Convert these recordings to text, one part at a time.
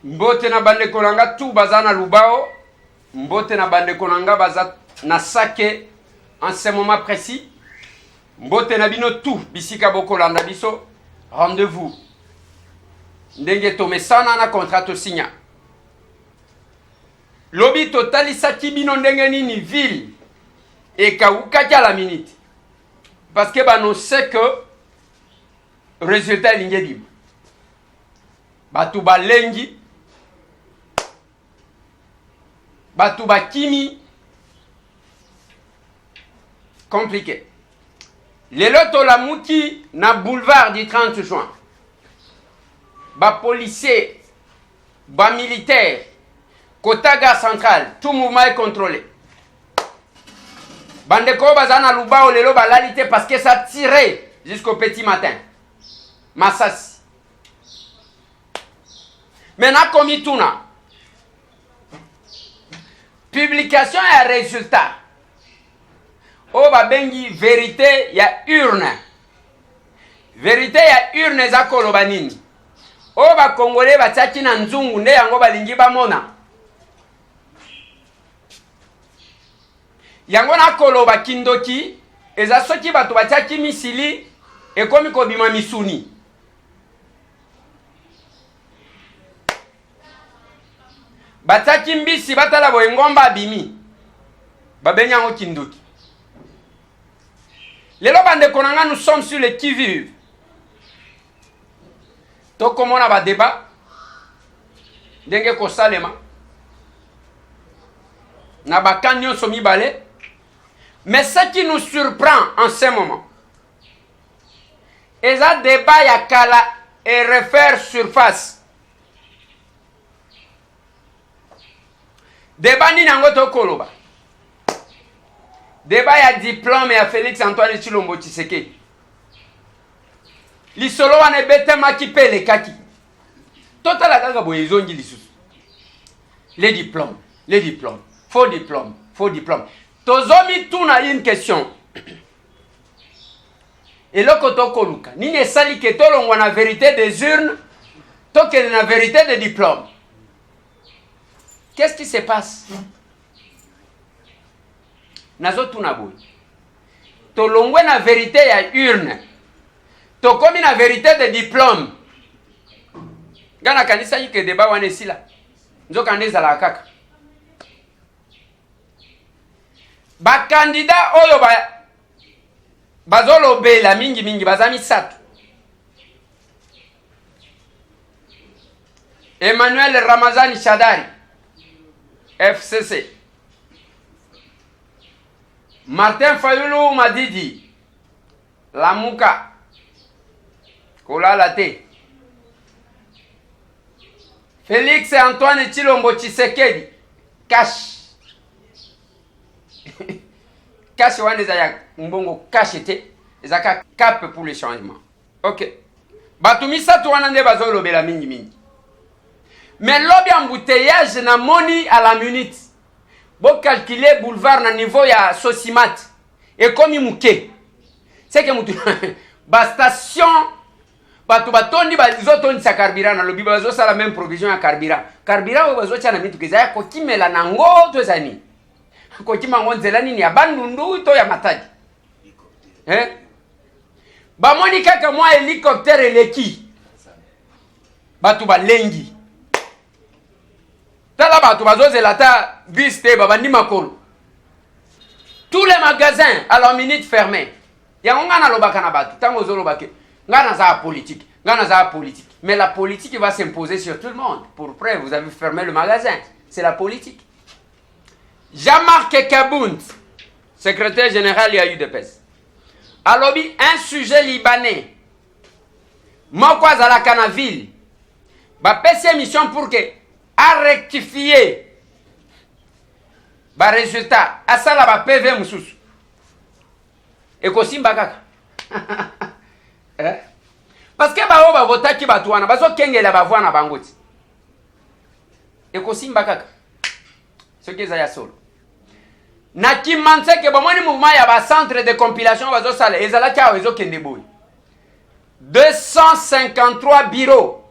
Mbote na bande konanga tu bazana lubao. Mbote na bande konanga baza na sake en ce moment précis. Mbote na bino tout bisika bokolanda biso. Rendez-vous. Ndenge tomesana na contrat to signa. Lobi totalisaki bino ndenge nini ville et kaukaki à la minute. Parce que bah, on sait que résultat est l'ingénieur. Batuba lengi, batuba kimi, compliqué. Les lotos la mouki na boulevard du 30 juin. Ba policier, ba militaire, Kotaga central, tout mouvement est contrôlé. Bandeko bazana lubao lelo balalité parce que ça tirait jusqu'au petit matin. Massas. Maintenant, comme tuna. Publication et résultat. Oh, babengi vérité, il y a urne. Vérité, il y a urne za kolobanini. Oh, ba Congolais, ba tchaki na nzungu, ne yango balingi ba mona. Yango na koloba kindoki, eza soki batu ba tchaki misili, e komi kobima misuni. Bataki mbisi batala boengomba abimi. Babenya ngo kindoki. Lelo bande konanga nous sommes sur les qui-vive. To komona ba débat. Ndenge ko salema. Na bakanyo somi balé. Mais ce qui nous surprend en ce moment. Eza débat ya kala et refaire surface. Débat ni nango to koloba. Débat ya diplôme ya Félix Antoine Tshilombo Tshisekedi. Lisolo wana bete makipele kaki. Totala kaka boyezongi lisusu. Les diplômes. Faux diplôme. Tozomi tuna une question. Et loko to koluka. Nini esali ke tolongwa na vérité des urnes, to ke na vérité des diplômes. Qu'est-ce qui se passe? Nazo tunaboy. Tolongwe na vérité ya urne. Tokomi na vérité de diplôme. Gana kanisa yike débat wane sila. Nzoka ndeza la kaka. Ba candidat oyo bazolo bela mingi bazami satu. Emmanuel Ramazani Shadari FCC. Martin Fayulu Madidi Lamuka Kolala te. Félix Antoine Tshilombo Tshisekedi cash. Cash wane zaya mbongo cash te ezaka cap pour le changement. OK. Batumisa to wana nde bazolo bela mingi. Mais lobby embouteillage na moni à la minute. Bon calculer boulevard na niveau ya Sosimat. Et comme muke. C'est que mutu ba station batu batondi bazotondi sa carburant na lobby bazo sala même provision ya carburant. Carburant bazo cha na mitu kezaya ko kimela na ngoto ezani. Ko kima ngonzela nini ya bandundu to ya matadi. Ba moni kaka mwa hélicoptère eleki. Batu ba lengi. Tala batu bazozela ta bus te babandi makolo. Tous les magasins à la minute fermés. Yango ngana lobaka na batu tango zo lobake. Ngana za politique. Mais la politique va s'imposer sur tout le monde. Pour preuve, vous avez fermé le magasin. C'est la politique. Jean-Marc Kabound, secrétaire général de l'UDPS. Alobi, un sujet libanais. Mokwa zalaka na ville. Ba pese mission pour que à rectifier ba résultat asala ba PV mususu ekosimba kaka parce que ba oba votaki batu wana bazo kengela bavwana bangoti ekosimba kaka soki za ya solo na kimanse ke bomoni mouvement ya ba centre de compilation bazo sala ezala kya ezo kende boy 253 bureaux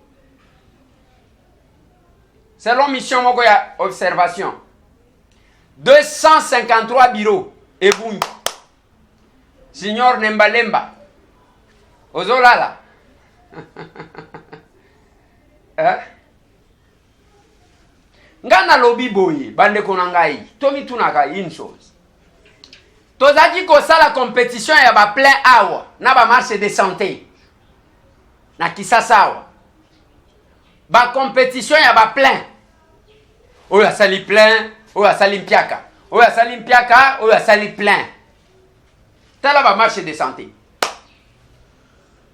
selon mission moko ya observation 253 bureaux et boum. Signor Nembalemba ozolala ngana lobi boye bande konangai tomi tunaka une chose tozaki kosala compétition ya ba plein awa na ba marche de santé na Kisasa awa ba compétition ya ba plein oyo asali plein oyo asali mpiaka oyo asali mpiaka oyo asali plein tala ba marche de santé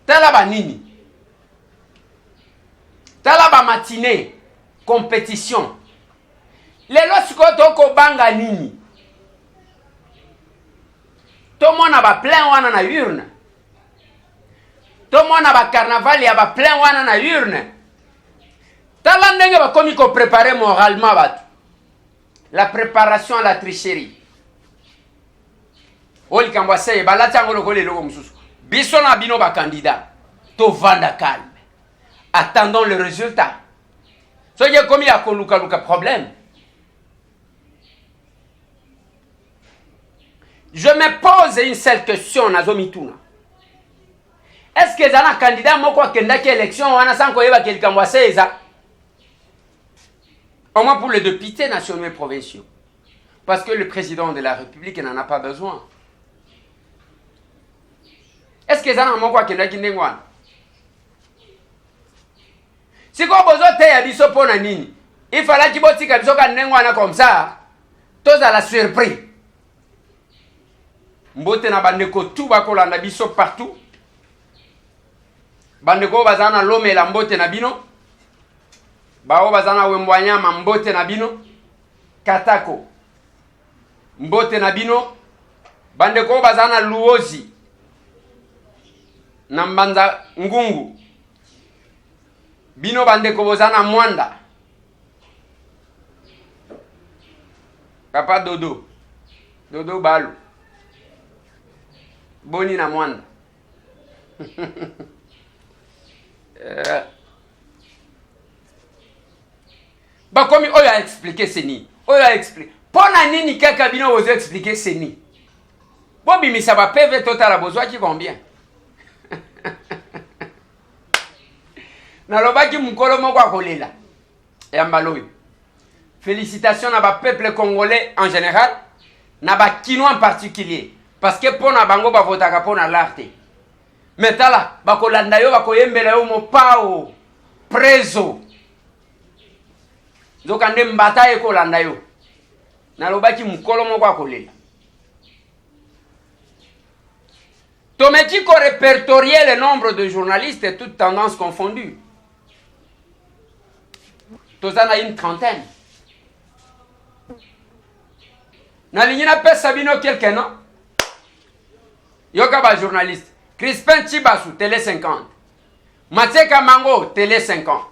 tala ba nini tala ba matinée compétition lelo sikoyo tokobanga nini tomona ba plein wana na urne tomona ba carnaval ya ba plein wana na urne tala ndenge bakomi ko préparer moralement bato la préparation à la tricherie olikambo aseye balati yango lokola eloko mosusu biso na bino ba candidat tovanda calme attendons le résultat soki ekomi ya kolukaluka problème. Je me pose une seule question, Nazomituna. Est-ce que un candidat moko akendaki élection wana sans koyeba kelikambo aseza? Au moins pour les députés nationaux et provinciaux. Parce que le président de la République n'en a pas besoin. Est-ce que un moko akendaki ndengwana? Si ko bozo te ya biso pona nini? Il fallait qu'il botika biso ka ndengwana comme ça. Tous à la surprise. Mbote na bandeko tout bakolanda biso partout. Bandeko bazana lome la mbote na bino. Bao bazana wembwanyama mbote na bino. Katako. Mbote na bino. Bandeko bazana luozi. Na mbanza ngungu. Bino bandeko bazana mwanda. Papa dodo. Dodo balu. Boni na mwanda. Bakomi oyo a expliqué seni. Oyo a expliqué. Pona nini kaka bino ozo expliquer seni. Bobi misa ba PV total a besoin qui combien? Na lobaki mukolo moko akolela. Ya mbaloyo. Félicitations à ba peuple congolais en général, na ba kinois en particulier. Parce que pour na bango ba votaka pour na l'arte. Mais tala bakolanda yo bakoyembela yo mopao preso. Zokande mbata ekolanda yo. Na lobaki mukolo moko akolela. Tomeki ko répertorier le nombre de journalistes et toutes tendances confondues. Tozana une trentaine. Na lignina pesa bino quelqu'un non? Yoka ba journaliste. Crispin Chibasu, télé 50. Mateka Mango, télé 50.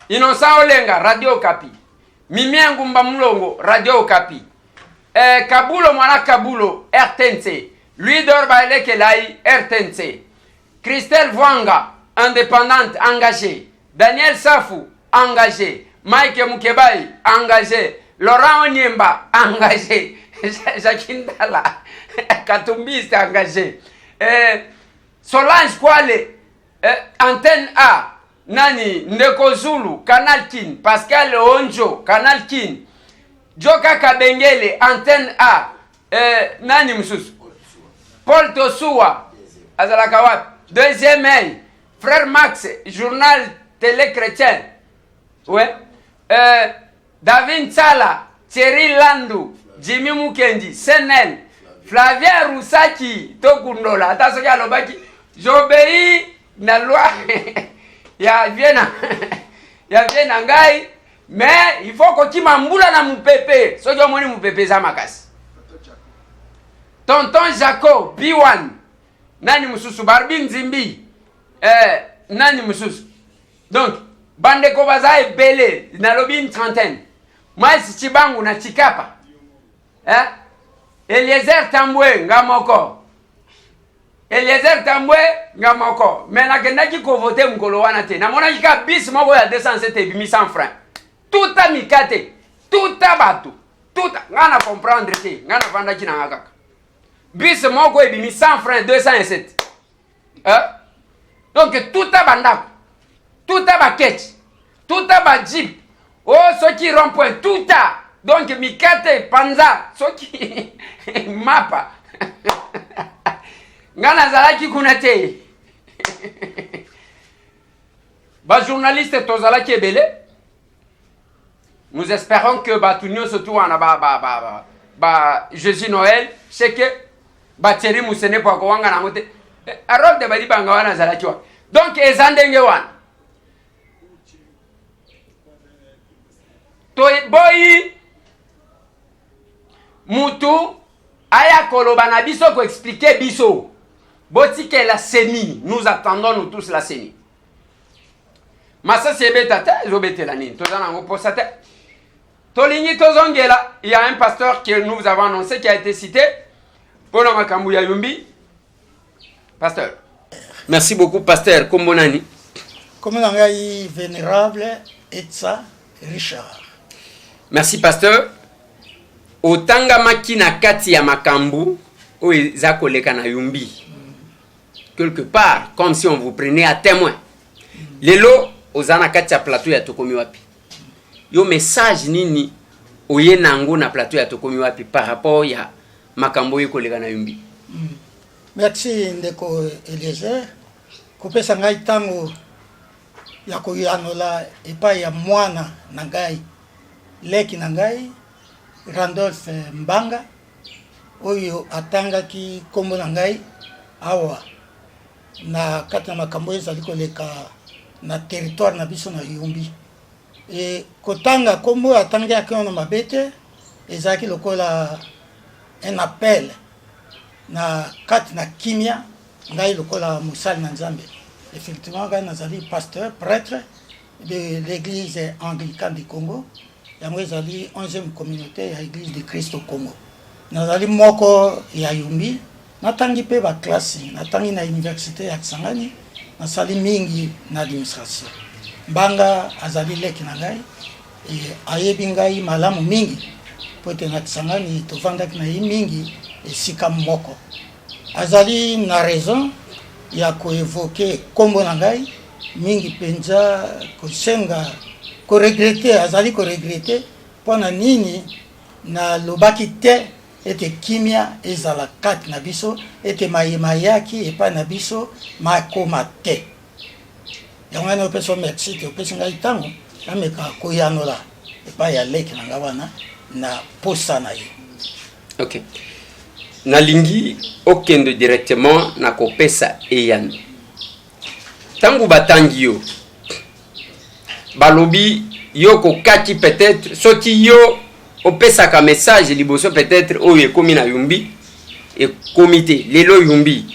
Innocent Olenga, radio Okapi. Mimi Ngumba Mulongo, radio Okapi. Kabulo Mwana Kabulo, RTNC. Louis Dorbaile Kelai, RTNC. Christelle Vwanga, indépendante, engagée. Daniel Safou, engagé. Mike Mukebai, engagé. Laurent Onyemba, engagé. Jacqueline Dala, Katumbiste, engagé. Solange Kwale, Antenne A, Nani, Ndeko Zulu, Canal Kin, Pascal Onjo, Canal Kin, Joka Kabengele, Antenne A, Nani Moussous, Paul Tosoua, Azalakawat, deuxième œil, Frère Max, journal télé chrétien, ouais, David Sala, Thierry Landou, Jimmy Mukendi, Senel, Flavien Roussaki, Tokundola, attention à l'obaki, j'obéis na loi, ya viena ngai, mais il faut que tu m'amboula na mupépé, so yo moni mupépé za makasi. Tonton Jaco, B1, nani mususu, Barbie Nzimbi, nani mususu. Donc, bandeko baza ebele, na lobi une trentaine. Moi, si Chibangu na Chikapa, Eliezer Tambwe ngamoko. Eliezer Tambwe ngamoko. Mais nakendaki ko voter mukolo wana te. Na mona kika bis moko ya 207 et 100 francs. Tout tuta mikate, tuta batu, tuta ngana comprendre te, ngana vanda kina ngaka. Bis moko ebimi 100 francs 207. Donc tuta bandako, tuta baketch, tuta ba jeep. Oh soki rond-point tuta. Donc mikate panza soki mapa. Ngana zalaki kuna te. Ba journaliste tozalaki ebele. Nous espérons que Batunio surtout en Jésus Noël, c'est que Bateri Moussene pour Kowanga Namote. Arok de Badi Bangawana Zalachua. Donc, Ezandenge wan. Toi, boy, Moutou, Aya Kolobana Biso pour expliquer Biso. Botike la CENI. Nous attendons nous tous la CENI. Massa Sebetate, Zobete la Nine. Tozana Ngoposate. Toligny Tozongela, il y a un pasteur que nous avons annoncé qui a été cité pour le Makambouya Yumbi. Pasteur. Merci beaucoup, pasteur. Kombonani. Kombonani vénérable Etsa Richard. Merci, pasteur. Otanga makina kati ya makambu o ezako leka na Yumbi. Quelque part, comme si on vous prenait à témoin. Lelo ozana kati ya plateau ya Tokomi wapi. Yo message nini oye nango na plateau ya Tokomi wapi par rapport ya makambo yiko lega na Yumbi. Merci ndeko Eliezer kopesa ngai tango ya koyanola epai ya mwana na ngai leki na ngai Randolph Mbanga oyo atangaki kombo na ngai awa na kati na makambo ezali koleka na territoire na biso na Yumbi. Et kotanga kombo atanga akona mabete ezaki lokola un appel na kati na kimia ngai lokola musali na Nzambe. Effectivement ngai nazali pasteur prêtre de l'église anglicane du Congo. Yango ezali 11e communauté ya église de Christ au Congo. Nazali moko ya Yumbi natangi pe ba classe natangi na université ya Kisangani nasali mingi na administration. Mbanga azali leki na ngai ayebi ngai malamu mingi pote na Kisangani tovandaki na ye mingi esika moko azali na raison ya koevoke kombo na ngai mingi penza kosenga koregrete azali koregrete pona nini na lobaki te ete kimia ezala kati na biso ete mayaki epa na biso makoma te. Yango na peso merci te peso ngai tango ameka koyanola epa ya leki na ngawana na posa na ye. OK. Na lingi okende directement na kopesa eyan. Tangu batangi yo. Balobi yo ko kati peut-être soti yo opesa ka message liboso peut-être oyo ekomi na Yumbi et comité lelo Yumbi.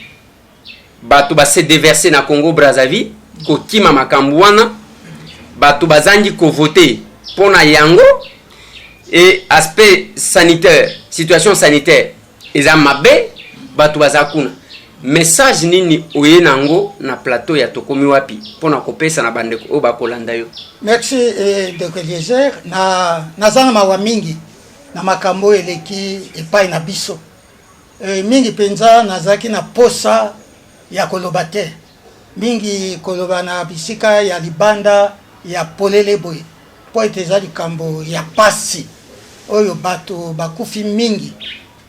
Bato ba se déverser na Congo Brazzaville. Kokima makambu wana bato bazangi ko voter pona yango et aspect sanitaire situation sanitaire eza mabe bato bazakuna message nini oye nango na plateau ya Tokomi wapi pona kopesa na bandeko o bakolanda yo. Merci de Eliezer na zana mawa mingi na makambo eleki epai na biso mingi penza nazaki na posa ya kolobate mingi koloba na bisika ya libanda ya polele boy po eteza likambo ya pasi oyo bato bakufi mingi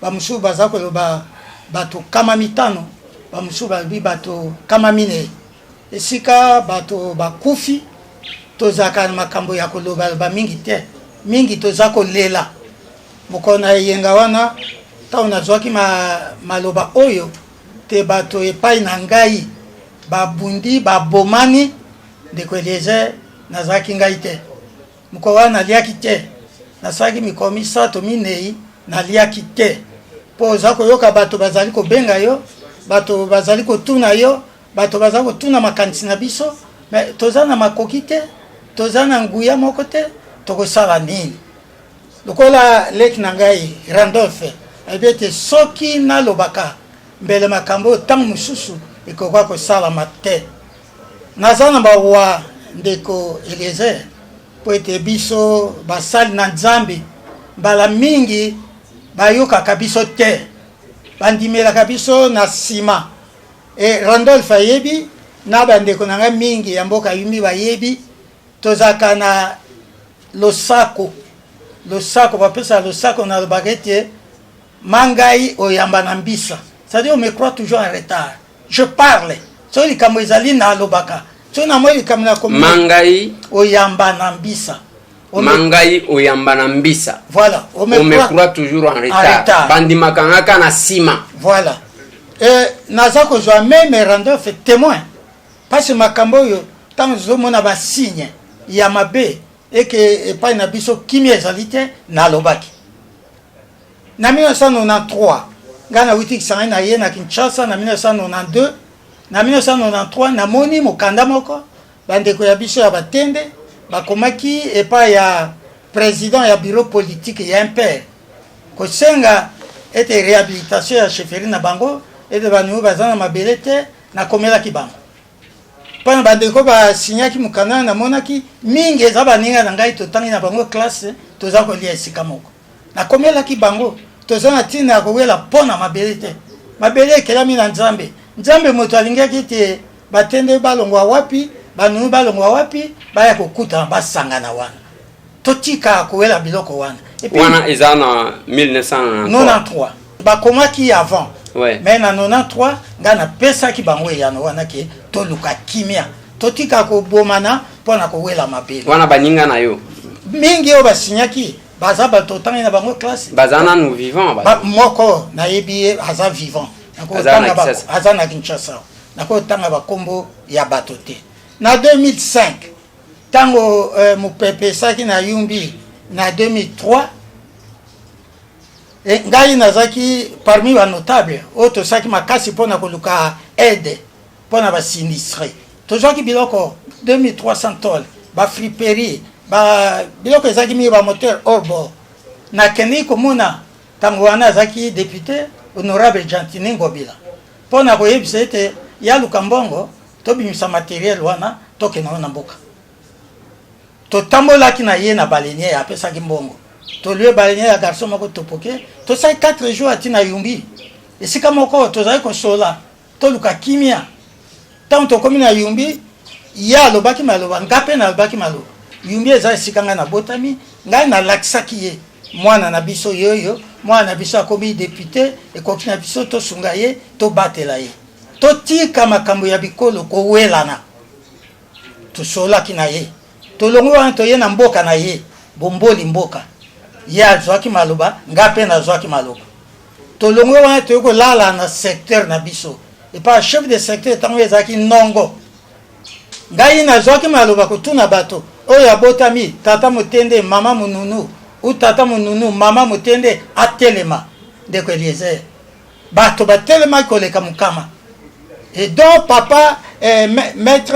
bamusu baza koloba bato kama mitano bamusu babi bato kama mine esika bato bakufi tozaka na makambo ya koloba ba mingi te mingi tozako lela mokona yenga wana ta unazwaki maloba oyo te bato epai na ngai babundi babomani ndeko Eliezer nazaki ngai te moko wana liaki te nasaki mikomi sato minei naliaki te po zako yoka bato bazali ko benga yo bato bazali ko tuna yo bato bazali ko tuna makanisi na biso mais tozana makoki te tozana nguya moko te tokosala nini lokola leki na ngai Randolph ebete soki na lobaka mbele makambo tangu mususu ekokwa kosala mate nazana bawa ndeko Eliezer po ete biso basali na nzambe mbala mingi bayokaka biso te bandimelaka biso na nsima. E Randolph ayebi na bandeko na ngai mingi ya mboka yumbi bayebi tozalaka na losako bapesa losako na lobaka ete mangai oyamba na mbisa, c'est-à-dire on me croit toujours en retard. Je parle so likambo ezali na lobaka so na moi likambo na mangai oyamba na mbisa. Mangai oyamba na mbisa. Voilà, on me croit toujours en retard. Bandimaka ngaka na sima. Voilà. Naza kozwa même Randolph fait témoin parce que makambo yo tant zomona ba signe ya mabe et que epai na biso kimia ezali te na lobaki. Na 1993 ngana witi kisanga na ye na Kinshasa. Na 1992 na 1993 na moni mokanda moko bandeko ya biso ya batende bakomaki epai ya président ya bureau politique ya impère kosenga ete réhabilitation ya chefferie na bango ete banu bazana mabele te na komelaki bango. Pana bandeko basinyaki mokanda na monaki mingi eza baninga na ngai totangi na bango classe toza kolia esika moko na komelaki bango toza na ntina ya kowela mpona mabele te. Mabele ekelami na nzambe moto alingaki ete batende balongwa wapi banu balongwa wapi baya kokutana basangana wana totika kowela biloko wana. Wana eza na 1993 bakomaki avant. Ouais. Mais na 93 nga na pesa ki bango yano wana ke toluka kimia totika ko bomana pona ko wela mabele wana baninga na yo mingi o basinyaki baza batotangi na bango classe bazana nous vivant moko na yebi aza vivant aza na Kinshasa nako tanga bakombo ya batote. Na 2005 tango mupepe saki na yumbi na 2003 ngai nazaki parmi ba notable oto saki makasi pona koluka aide pona ba sinistre tozaki biloko 2300 tol ba friperie ba biloko ezaki mi ba moteur orbo na keni komuna tango wana zaki député honorable Gentini Ngobila pona koyebisa ete ya lukambongo tobimisa matériel wana tokena na mboka totambolaki na ye na balenier apesaki mbongo tolue balenier ya garçon moko topoke tosai 4 jours atina yumbi esika moko tozali kosola toluka kimia tant tokomi na yumbi ya lobaki maloba ngape na lobaki maloba yumbi eza esika nga na botami ngai na lakisaki ye mwana na biso yoyo mwana na biso akomi député ekoki na biso tosunga ye tobatela ye totika makambo ya bikolo kowelana tosolaki na ye tolongo wana toye na mboka na ye bomboli mboka ye azwaki maloba ngape na azwaki maloba tolongo wana toye kolala na secteur na biso epa chef de secteur tango ezalaki nongo ngai nazwaki maloba kotuna bato oyo abotami tata motende mama mununu ou tata mununu mama motende atelema ndeko Eliezer bato batelema koleka mukama. Et donc papa maître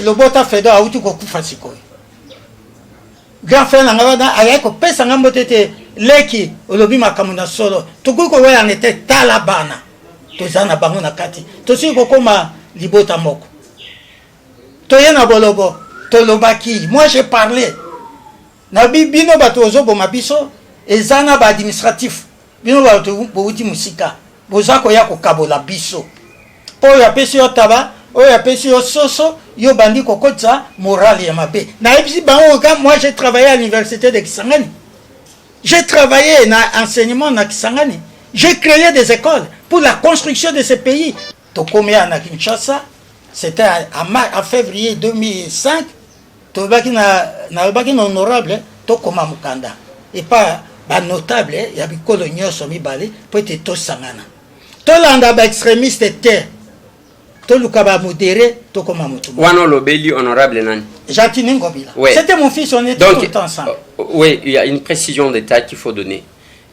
Lobota Fedo auti ko kufa sikoy grand frère na ngana ayako pesa ngambo tete leki olobi makamu na solo tukuko wala nete talabana tozana bango na kati tosi ko koma libota moko toyena bolobo tolobaki moi j'ai parlé na bino bato ozobo mabiso ezana ba administratif bino bato bouti musika bozako ya ko kabola biso po ya pesi yo taba oyo apesi yo soso yo bandi kokotsa morale ya mabe na ebisi bango ka moi j'ai travaillé à l'université de Kisangani, j'ai travaillé na enseignement na Kisangani, j'ai créé des écoles pour la construction de ce pays. Tokomi na Kinshasa c'était en février 2005 tobaki na baki honorable tokoma mukanda et pas ba notable ya bikolo nyoso mibale po ete tosangana tolanda ba extrémiste te toluka ba modéré tokoma mutu wana lobeli honorable nani Gentini Ngobila. Ouais. C'était mon fils, on était tout le temps ensemble. Oui, il y a une précision d'état qu'il faut donner.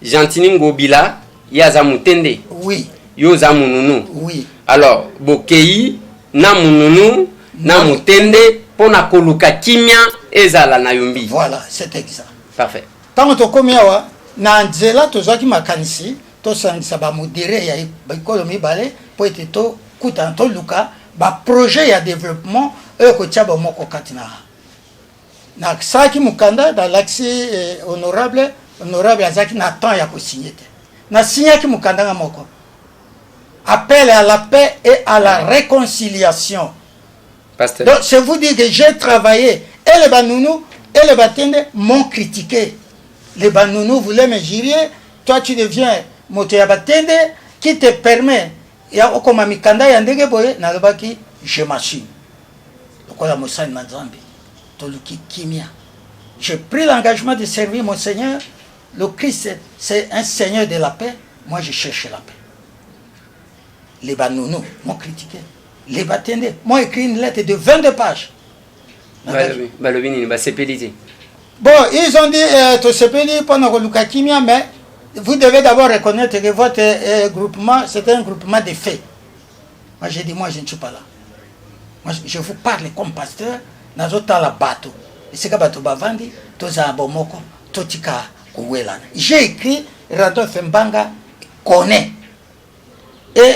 Gentini Ngobila yaza mutende. Oui. Yo za mununu. Oui. Alors bokei na mununu na mutende pona koluka kimia ezala na yumbi. Voilà, c'est exact. Parfait. Tant que tokomi awa na nzela tozaki makanisi to sangisa ba modéré ya bikolo mibale po ete to kuta to luka ba projet ya développement e ko tshaba moko katina na saki mukanda dans l'accès honorable azaki na temps ya ko signer na signaki mukanda nga moko appel à la paix et à la réconciliation. Pasteur. Donc je vous dis que j'ai travaillé et les Banounous et les Batende m'ont critiqué. Les Banounous voulaient me jurer, toi tu deviens moto ya Batende qui te permet ya okoma mikanda ya ndenge boye na lobaki je m'assume. Lokola mosani na Nzambe toluki kimia. J'ai pris l'engagement de servir mon Seigneur. Le Christ, c'est un Seigneur de la paix. Moi, je cherche la paix. Les Banounous m'ont critiqué. Les Batende m'ont écrit une lettre de 22 pages. Bon, ils ont dit, to sepeli pendant Luka Kimia, mais vous devez d'abord reconnaître que votre groupement, c'est un groupement de faits. Moi, j'ai dit, moi, je ne suis pas là. Moi, je vous parle comme pasteur, nazota la bateau. Et c'est que bateau bavandi, toza bomoko, totika. J'ai écrit, Randolph Mbanga connaît. Et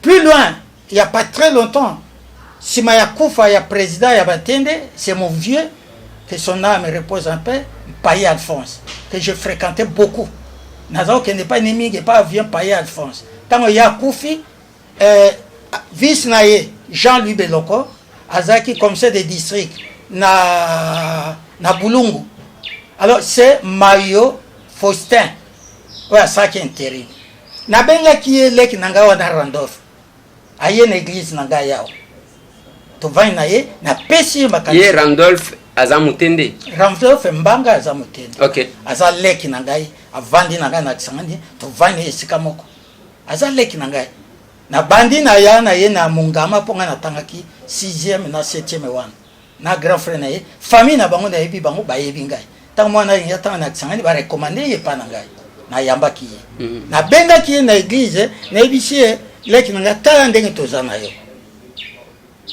plus loin, il n'y a pas très longtemps, Simaya Koufa, il y a président, il y a Batende, c'est mon vieux, que son âme repose en paix, Paye Alphonse, que je fréquentais beaucoup. Nazao qui n'est pas ennemi, qui n'est pas vient Paye Alphonse. Quand il y a Koufi, vice naye, Jean-Louis Beloko, Azaki, comme c'est des districts, na Boulungu. Alors c'est Mario Faustin. Ouais, ça qui est intérim. Nabenga qui est là qui n'a pas Randolph. Aïe une église n'a pas yao. Tu vas y aller, na pesi makani. Yé Randolph azamutende. Randolph mbanga azamutende. Ok. Aza leki nangai, avandi nangai na kisangani, tu vas y sikamoko. Aza leki nangai. Na bandi na ya na ye na mungama ponga na tangaki 6e na 7e wana. Na grand frère na ye, famille na bango na yebi bango ba yebi ngai. Tant moi na yata na tsangani ba recommander ye pa nangai na yamba ki na benga ki na église na ebisie leki nga tala ndenge tozana yo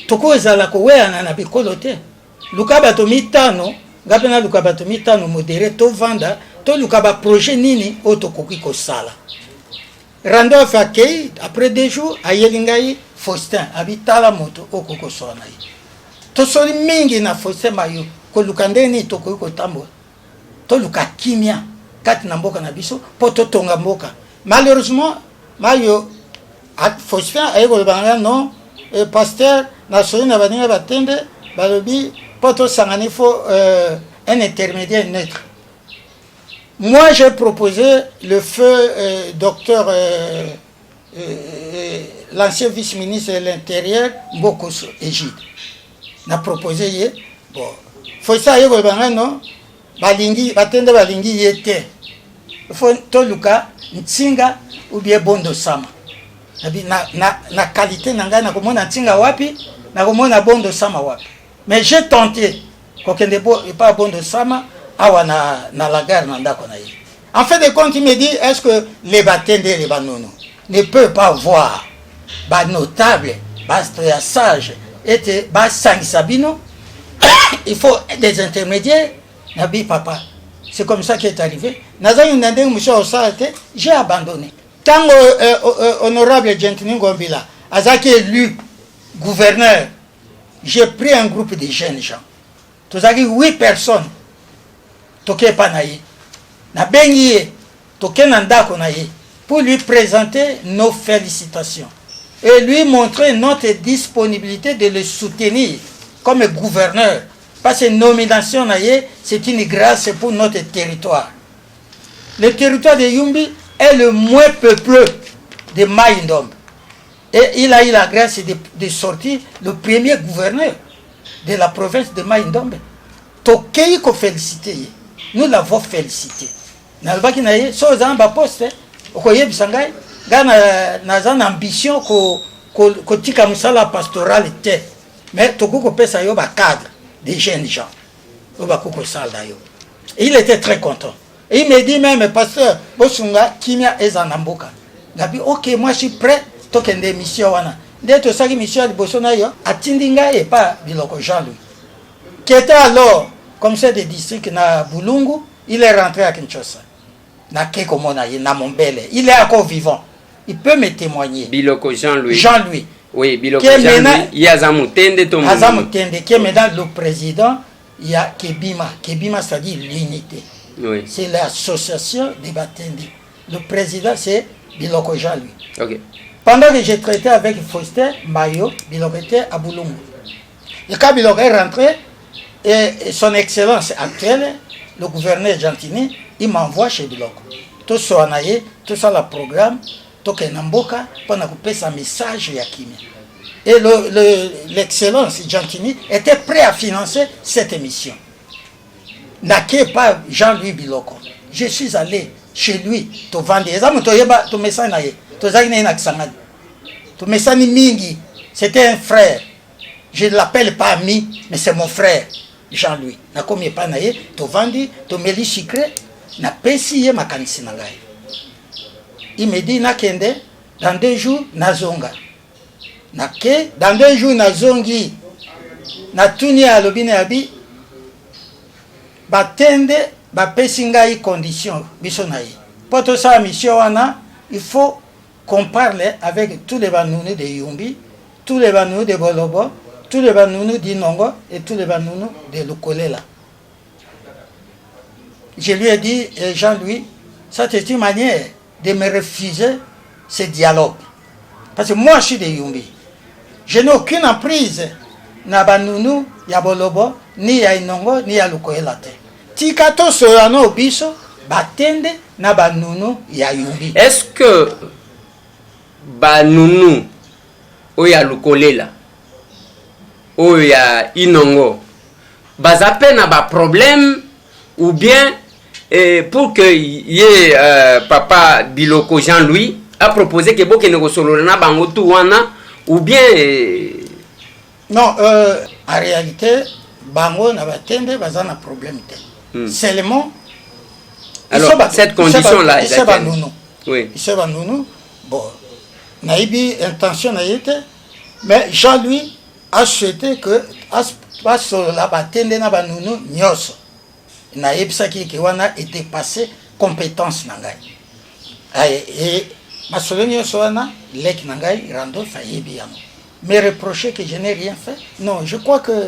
toko ezala ko wena na bikolo te luka bato mitano ngape na luka bato mitano modéré to vanda to luka ba projet nini otokoki ko sala Randolph akei après 2 jours ayelingai Faustin abitala moto okoko sona yi to soli mingi na Faustin mayo ko luka ndeni tokoki ko tambo toluka kimia kati na mboka na biso po totonga mboka. Malheureusement mayo Faustin ayeko banga non pasteur na soli na baninga Batende balobi po to sangani fo un intermédiaire neutre. Moi j'ai proposé le feu docteur l'ancien vice-ministre de l'Intérieur Bokoso Égide. Na proposé ye bon Faustin ayeko banga non balingi Batende balingi yete fo toluka ntinga ou bien bondo sama na qualité nanga na komona ntinga wapi na komona bondo sama wapi mais j'ai tenté kokende pas bondo sama awa na la gare na ndako na ye en fait de compte il me dit est-ce que les Batende et les Banono ne peuvent pas voir ba notable ba sage et ba sangisabino il faut des intermédiaires. Nabi papa, c'est comme ça qui est arrivé. J'ai abandonné. Tant honorable Gentini Ngombila, Azaki élu gouverneur, j'ai pris un groupe de jeunes gens. Tous 8 personnes. Toké Panayi. Na bengi toké nandako nayi pour lui présenter nos félicitations et lui montrer notre disponibilité de le soutenir comme gouverneur. Parce que nomination, c'est une grâce pour notre territoire. Le territoire de Yumbi est le moins peuplé de Maïndombe. Et il a eu la grâce de sortir le premier gouverneur de la province de Maïndombe. Tokei ko félicité. Nous l'avons félicité. Nalbaki na ye, so za ba poste, okoye bisangai, gana na ambition ko tika musala pastoral te. Mais toko ko pesa yo ba cadre. Des jeunes gens. Il était très content. Et il me dit même, pasteur, Bosunga, Kimia et Zanamboka. Il a dit, ok, moi je suis prêt, token des missions. Dès que ça, mission de Bosonayo, à Tindinga et pas Biloko Jean-Louis. Qui était alors, comme c'est des districts na Boulungu, il est rentré à Kinshasa. Na Kekomona, na Mombele. Il est encore vivant. Il peut me témoigner. Biloko Jean-Louis. Jean-Louis. Oui, Biloko Jean-Louis. Yazamutende, Azamutende, qui est maintenant le président il y a Kebima. Kebima, c'est-à-dire l'unité. Oui. C'est l'association des Batende. Le président, c'est Biloko Jean, lui. Ok. Pendant que j'ai traité avec Faustin Mayo, Biloko était à Boulungu. Et quand Biloko est rentré, et son excellence actuelle, le gouverneur Gentini, il m'envoie chez Biloko. Tout ça, tout ça, le programme, tout ça, Namboka, pendant couper sa message à Kimi. Et l'excellence Gentini était prêt à financer cette émission. N'aquait pas Jean-Louis Biloko. Je suis allé chez lui, tu vendais. C'était un frère. Je ne l'appelle pas ami, mais c'est mon frère, Jean-Louis. Tu vendis, tu mets le secret, na pesi ma kanisi na ngai. Il me dit nakende dans 2 jours nazonga. Nake dans 2 jours nazongi. Na tuni alobine abi batende ba pesi ngai condition biso na ye. Pour tout ça mission wana, il faut qu'on parle avec tous les banounous de Yumbi, tous les banounous de Bolobo, tous les banounous d'Inongo et tous les banounous de Lukolela. Je lui ai dit, Jean-Louis, ça c'est une manière de me refuser ce dialogue. Parce que moi je suis de Yumbi. Je n'ai aucune emprise na banounou, ya Bolobo, ni ya Inongo, ni ya Lukoela. Tikato Sorano Biso, Batende, na banounou, ya Yumbi. Est-ce que banounou, oya Lukolela, oya Inongo, bazape na ba problème ou bien pour que y ait papa Biloko Jean-Louis a proposé que boke ne solo na bango tout wana ou bien non, en réalité bango na batende bazana problème seulement alors cette condition là c'est banounou. Oui, c'est banounou. Bon, naïbi intention naïte, mais Jean-Louis a souhaité que pas sur la batende na banounou nyos. Naïbsaki qui wana était passé compétence nangai. Et ma solonio soana lek nangai rando faïbi yamo. Me reprocher que je n'ai rien fait. Non, je crois que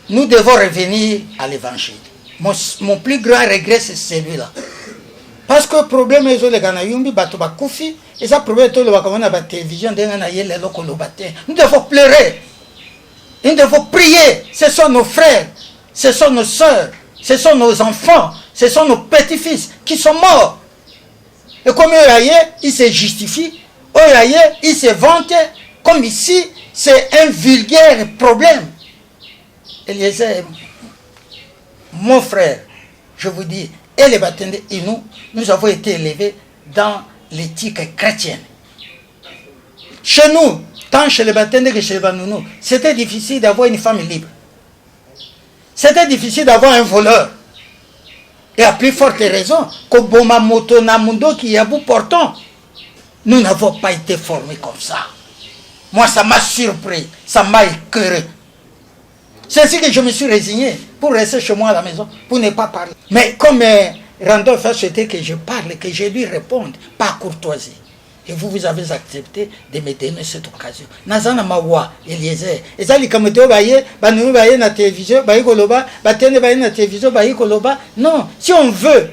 nous devons revenir à l'évangile. Mon plus grand regret c'est celui-là. Parce que le problème est que les Ganayumbi batuba koufi et ça problème tout le bakamana ba télévision d'engana yele loko lo baté. Nous devons pleurer. Nous devons prier. Ce sont nos frères. Ce sont nos soeurs, ce sont nos enfants, ce sont nos petits-fils qui sont morts. Et comme ils se justifient, ils se vantent, comme ici, c'est un vulgaire problème. Eliezer, mon frère, je vous dis, et les Batende et nous avons été élevés dans l'éthique chrétienne. Chez nous, tant chez les Batende que chez les Banounou, c'était difficile d'avoir une femme libre. C'était difficile d'avoir un voleur. Et à plus forte raison, Koboma Moto Namundo qui est à bout portant. Nous n'avons pas été formés comme ça. Moi, ça m'a surpris, ça m'a écœuré. C'est ainsi que je me suis résigné pour rester chez moi à la maison, pour ne pas parler. Mais comme Randolph a souhaité que je parle, que je lui réponde, par courtoisie. Et vous avez accepté de me donner cette occasion. Nazana mawa Eliezer. Et ça les kamoto baye, banou baye na télévision, baye koloba, batene baye na télévision, baye koloba. Non, si on veut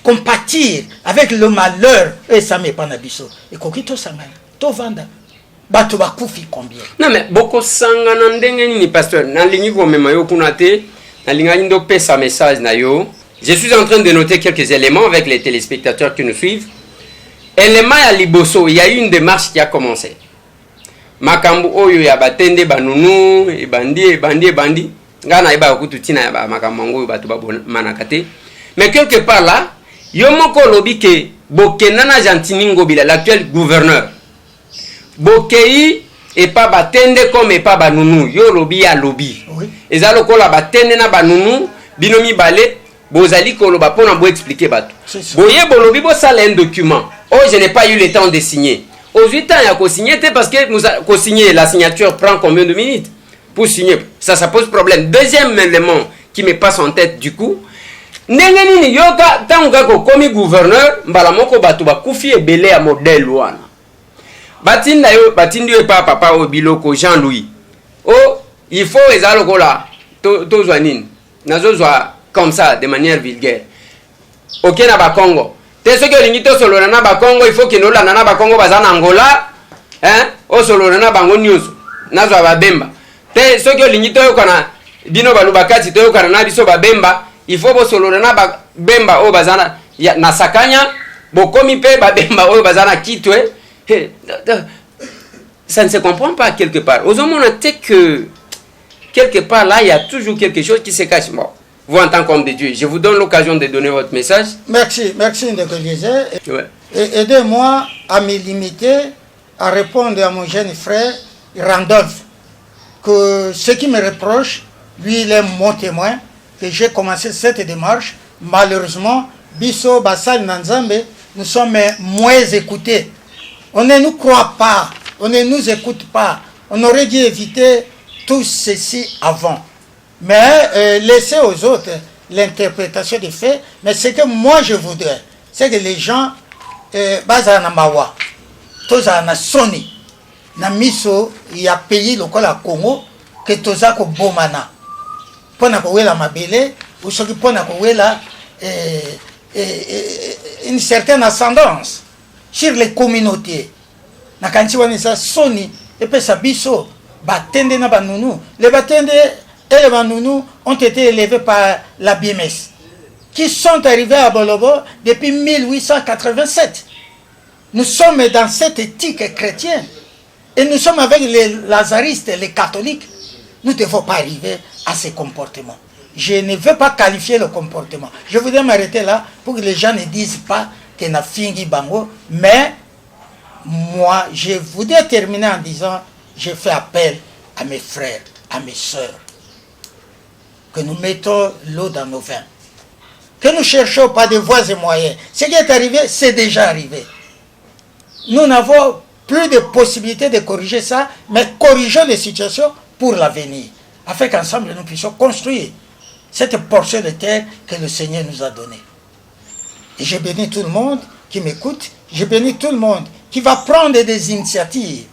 compatir avec le malheur, et ça me pas nabiso. Et kokito sangana, to vanda. Bato bakufi combien? Non mais beaucoup sangana ndenge ni pasteur. Na lingi ko mema yo kunate, na linga ndo pesa message na yo. Je suis en train de noter quelques éléments avec les téléspectateurs qui nous suivent. Élément ya liboso, il y a eu une démarche qui a commencé. Makambu oyo ya batende banunu, bandi. Ngana iba kututina ya makamango batu manakate. Mais quelque part là, yomoko lobi ke Bokenana Gentini Ngobila, l'actuel gouverneur. Bokei et pas batende comme et pas banunu, yo lobi ya lobi. Et ça loko la batende na banunu, binomi balé, bozali koloba pona bo expliquer batu. Boye bolobi bo sala un document. Oh, je n'ai pas eu le temps de signer. Aux 8 ans, il y a qu'à signer parce que signer, la signature prend combien de minutes pour signer? Ça pose problème. Deuxième élément qui me passe en tête du coup. Nengeni yoga tanga ko komi gouverneur mbalamoko batu ba kufi ebele ya modèle wana. Batinda yo batindi yo papa o Biloko Jean-Louis. Oh il faut eza lokola tozwa nini nazozwa comme ça de manière vulgaire ok na bakongo te soki olingi tosolola na bakongo il faut kende olanda na bakongo baza na Angola osolola na bango nyonso nazwa babemba te soki olingi toyokana bino baluba kati toyokana na biso babemba il faut bosolola na babemba oyo baza na Sakanya bokomi mpe babemba oyo baza na Kitwe. Ça ne se comprend pas quelque part. Aux hommes, on a que quelque part là, il y a toujours quelque chose qui se cache. Bon, vous en tant qu'homme de Dieu, je vous donne l'occasion de donner votre message. Merci, Ndeko Eliezer. Ouais. Aidez-moi à me limiter à répondre à mon jeune frère Randolph, que ce qui me reproche, lui il est mon témoin, que j'ai commencé cette démarche. Malheureusement, Bisso, Bassal, Nanzambe, nous sommes moins écoutés. On ne nous croit pas, on ne nous écoute pas. On aurait dû éviter tout ceci avant. Mais laisser aux autres l'interprétation des faits. Mais ce que moi je voudrais, c'est que les gens basent na mawa, toza na soni, na miso ya pays lokola Congo que toza ko bomana. Pona ko wela mabele, ou soki pona ko wela une certaine ascendance sur les communautés. Na kanti wana sa soni epe sa biso batende na banunu. Les batende et les banunu ont été élevés par la BMS qui sont arrivés à Bolobo depuis 1887. Nous sommes dans cette éthique chrétienne et nous sommes avec les lazaristes, les catholiques. Nous ne devons pas arriver à ces comportements. Je ne veux pas qualifier le comportement. Je voudrais m'arrêter là pour que les gens ne disent pas que n'a fingi bango, mais moi, je voudrais terminer en disant, je fais appel à mes frères, à mes sœurs, que nous mettons l'eau dans nos vins, que nous ne cherchons pas de voies et moyens. Ce qui est arrivé, c'est déjà arrivé. Nous n'avons plus de possibilité de corriger ça, mais corrigeons les situations pour l'avenir, afin qu'ensemble nous puissions construire cette portion de terre que le Seigneur nous a donnée. Et je bénis tout le monde qui m'écoute, je bénis tout le monde qui va prendre des initiatives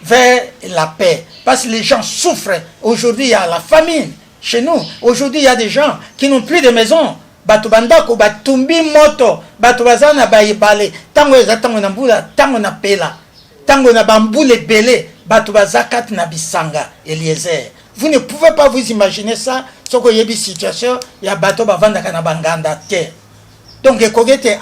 vers la paix. Parce que les gens souffrent. Aujourd'hui, il y a la famine chez nous. Aujourd'hui, il y a des gens qui n'ont plus de maison. Bato bandako, batumbi moto, bato bazana baibale, tango eza tango na mbula, tango na pela, tango na bambule belé, bato bazakat na bisanga, Eliezer. Vous ne pouvez pas vous imaginer ça, ce qu'il y a une situation, il y a bato bavandaka na banganda terre. Donc, les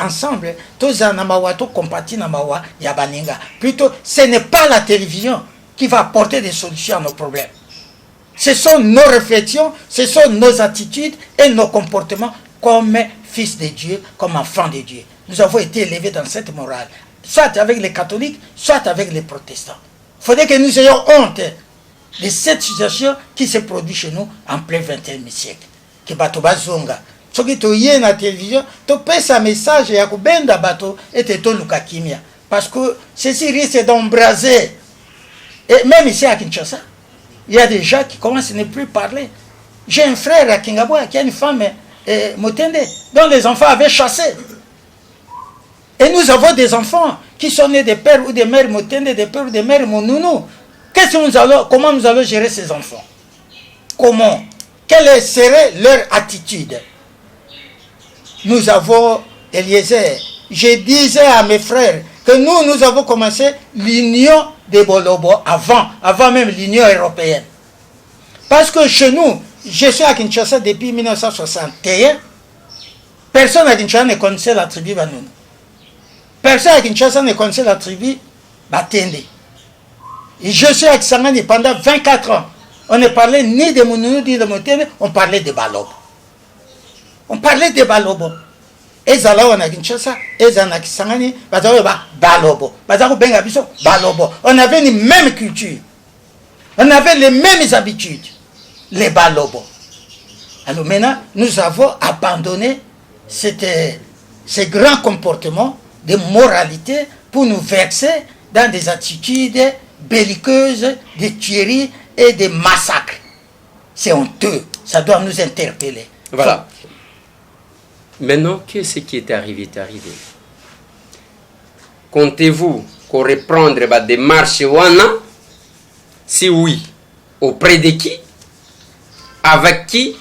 ensemble, tous en amawa, tous compati namawa, yabaninga. Plutôt, ce n'est pas la télévision qui va apporter des solutions à nos problèmes. Ce sont nos réflexions, ce sont nos attitudes et nos comportements comme fils de Dieu, comme enfants de Dieu. Nous avons été élevés dans cette morale, soit avec les catholiques, soit avec les protestants. Il faudrait que nous ayons honte de cette situation qui se produit chez nous en plein XXe siècle. Que Batoba Zonga. Soki toye na télévision, to pesa message ya kubenda bato et to luka kimia. Parce que ceci risque d'embraser. Et même ici à Kinshasa, il y a des gens qui commencent à ne plus parler. J'ai un frère à Kingabwa qui a une femme Motende, dont les enfants avaient chassé. Et nous avons des enfants qui sont nés des pères ou des mères Motende, des pères ou des mères Monounou. Comment nous allons gérer ces enfants? Comment? Quelle serait leur attitude? Nous avons, Eliezer, je disais à mes frères que nous avons commencé l'union des Bolobo avant même l'Union européenne. Parce que chez nous, je suis à Kinshasa depuis 1961, personne à Kinshasa ne connaissait la tribu Banoun. Personne à Kinshasa ne connaissait la tribu Batende. Et je suis à Kisangani pendant 24 ans. On ne parlait ni de Mounou ni de Motene, on parlait de Balobo. On parlait de Balobo. Et Zala on a Kinshasa, et Zana Kisangani, Balobo. Balobo. On avait les mêmes cultures. On avait les mêmes habitudes. Les Balobo. Alors maintenant, nous avons abandonné ces grands comportements de moralité pour nous verser dans des attitudes belliqueuses, de tueries et de massacres. C'est honteux. Ça doit nous interpeller. Voilà. Maintenant que ce qui est arrivé est arrivé. Comptez-vous qu'on reprendre la démarche wana? Si oui, Auprès de qui? Avec qui?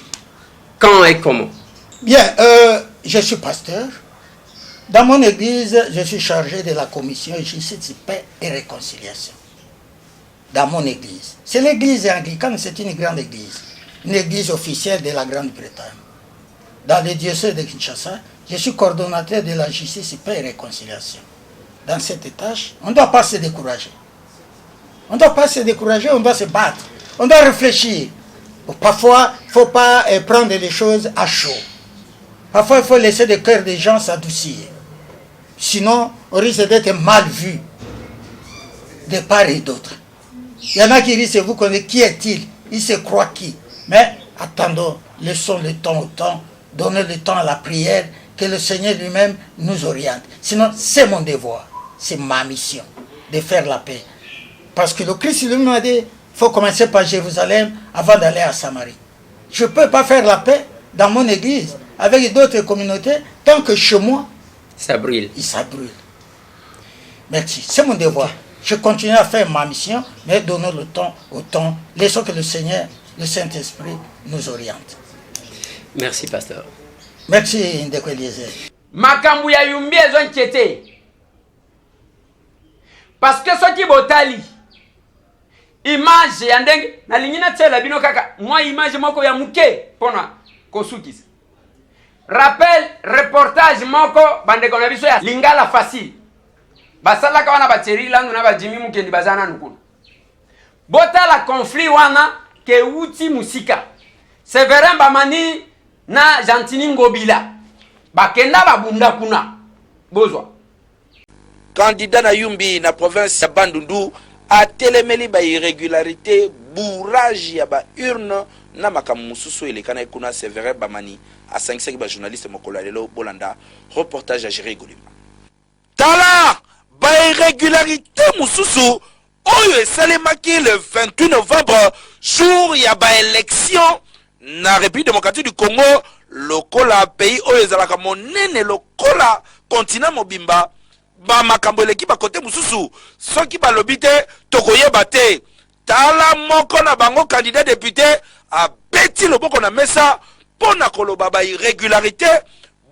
Quand et comment? Bien, je suis pasteur. Dans mon église, je suis chargé de la commission justice, paix et réconciliation. Dans mon église. C'est l'église anglicane, c'est une grande église. Une église officielle de la Grande-Bretagne. Dans le diocèse de Kinshasa, je suis coordonnateur de la justice, paix et réconciliation. Dans cette tâche, on ne doit pas se décourager. On ne doit pas se décourager, on doit se battre. On doit réfléchir. Parfois, il ne faut pas prendre les choses à chaud. Parfois, il faut laisser le cœur des gens s'adoucir. Sinon, on risque d'être mal vu de part et d'autre. Il y en a qui disent, vous connaissez qui est-il? Il se croit qui? Mais attendons, laissons le temps au temps, donnons le temps à la prière, que le Seigneur lui-même nous oriente. Sinon, c'est mon devoir, c'est ma mission de faire la paix. Parce que le Christ lui m'a dit, il faut commencer par Jérusalem avant d'aller à Samarie. Je ne peux pas faire la paix dans mon église avec d'autres communautés tant que chez moi, ça brûle. Ça brûle. Merci, c'est mon devoir. Je continue à faire ma mission, mais donnons le temps au temps. Laissons que le Seigneur, le Saint-Esprit, nous oriente. Merci, pasteur. Merci, Ndeko Eliezer. Makambu ya yumbi ezo inquiété. Parce que ce qui botali, image ya ndenge, na lingina tsela bino kaka, moi image moko ya muke, pona, kosukisa. Rappel, reportage moko, bande kona biso ya lingala facile. Basala kawana bateri langu na bajimi mukendi bazana nukuna. Bota la conflit wana ke uti musika. Severin Bamani na Jantini Ngobila. Bakenda babunda kuna. Bozwa. Candidat na Yumbi na province ya Bandundu a telemeli ba irrégularité bourrage ya ba urne na makamususu elekana kuna Severin Bamani a 5 ba journaliste mokolo lelo bolanda reportage à Jerry Golima. Tala ba irrégularité mususu oyo esalemaki le 28 novembre jour ya ba élection na République démocratique du Congo lokola pays oyo ezalaka monene lokola continent mobimba ba makambo eleki ba kote mususu soki balobi te tokoyeba te tala moko na bango candidat député a beti loboko na mesa pona koloba ba irrégularité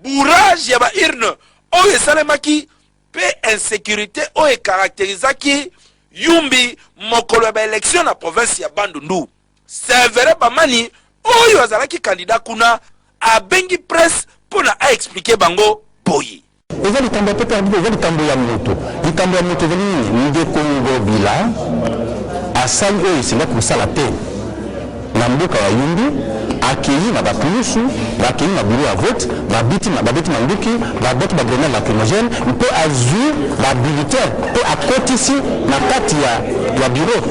bourrage ya ba urne oyo esalemaki pe insécurité oyo caractérisaki Yumbi mokolo ya ba élection na province ya Bandundu. Severin Bamani oyo azalaki candidat kuna abengi presse pona a expliquer bango boyi. Eza likambo pe perdu, eza likambo ya moto. Likambo ya moto veni nde Kongo bila asali oyo esenga kosala te na mboka ya Yumbi akei na bapulusu bakei na bureau ya vote babeti manduki babeti bagrenade lacrymogène mpe azwi babulletin mpe akotisi na kati ya bureau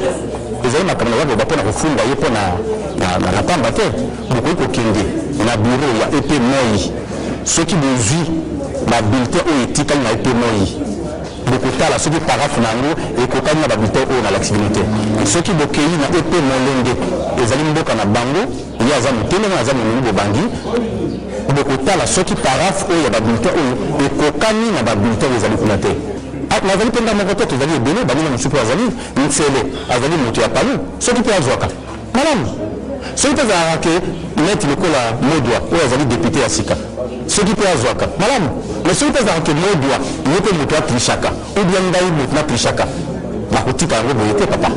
ezali makambo na baboba mpona kofunda ye mpona pamba te bokoki kokende na bureau ya EP Moi soki bozwi babulletin oyo etikali na EP Moi bokotala soki paragraphe nango ekokani na babulletin oyo na l'accident soki bokei na EP Molende ezali mboka na bango ye aza motelema aza monini bobangi bokotala soki paragraphe oyo ya babulletin oyo ekokani na babulletin oyo ezali kuna te nazali mpenza moko te tozali ebele banina mosusu mpe azali ntsele azali moto ya palu soki mpe azwaka malamu soki mpe azalaka ke neti lokola modwa oyo azali député ya sika soki mpe azwaka malamu mais soki mpe azalaka ke modwa ye mpe moto atrishaka ubia ngai moto natrishaka bakotika yango boye te papa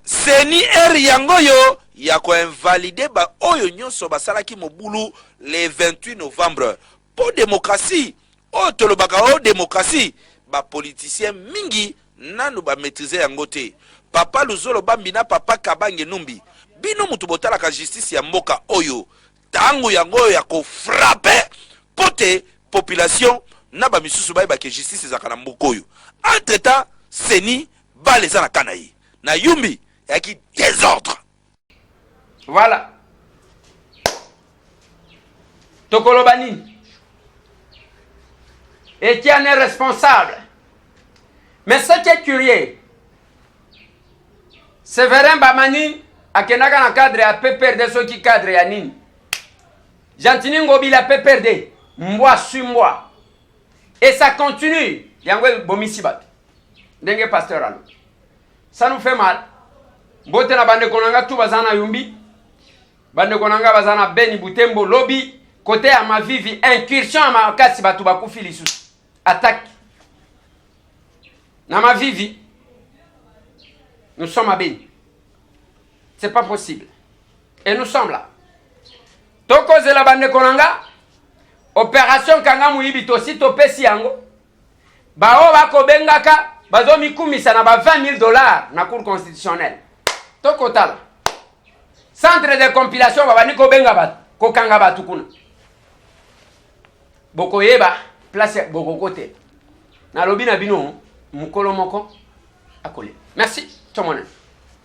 seni eri yango yo ya koinvalide ba oyo nyonso basalaki mobulu le 28 novembre po démocratie oyo tolobaka o démocratie bapoliticien mingi nanu bamaîtrise yango te papa Luzolo Bambi na papa Kabange Numbi bino mutu botalaka justice ya mboka oyo tango yango oyo ya kofrape pote population na bamisusu bayebake justice ezaka na mboka oyo entre temps seni bale eza na kana ye na Yumbi yaki désordre. Voilà. Tokoloba nini? Etienne est responsable. Mais ce qui est curieux, Severin Bamani akenaka na cadre ya PPRD soki cadre ya nini? Jantini Ngobila PPRD, mbwa su mbwa. Et ça continue. Yango bomisi bat. Ndenge pasteur alo. Ça nous fait mal. Mbote na bande konanga tu bazana yumbi. Bande konanga bazana Beni Butembo lobby côté à ma vivi incursion à ma kasi batu bakufi lisusu. Attaque. Na ma vivi. Nous sommes à Beni. C'est pas possible. Et nous sommes là. Toko zela bande konanga. Opération kanga muibi tosi topesi yango. Bao bako bengaka bazo mikumisa na ba $20,000 na cour constitutionnelle. Toko tala. Centre de compilation babani ko benga bat ko kanga batu kuna. Boko yeba place boko kote. Na lobi na bino mukolo moko akole. Merci. Tomone.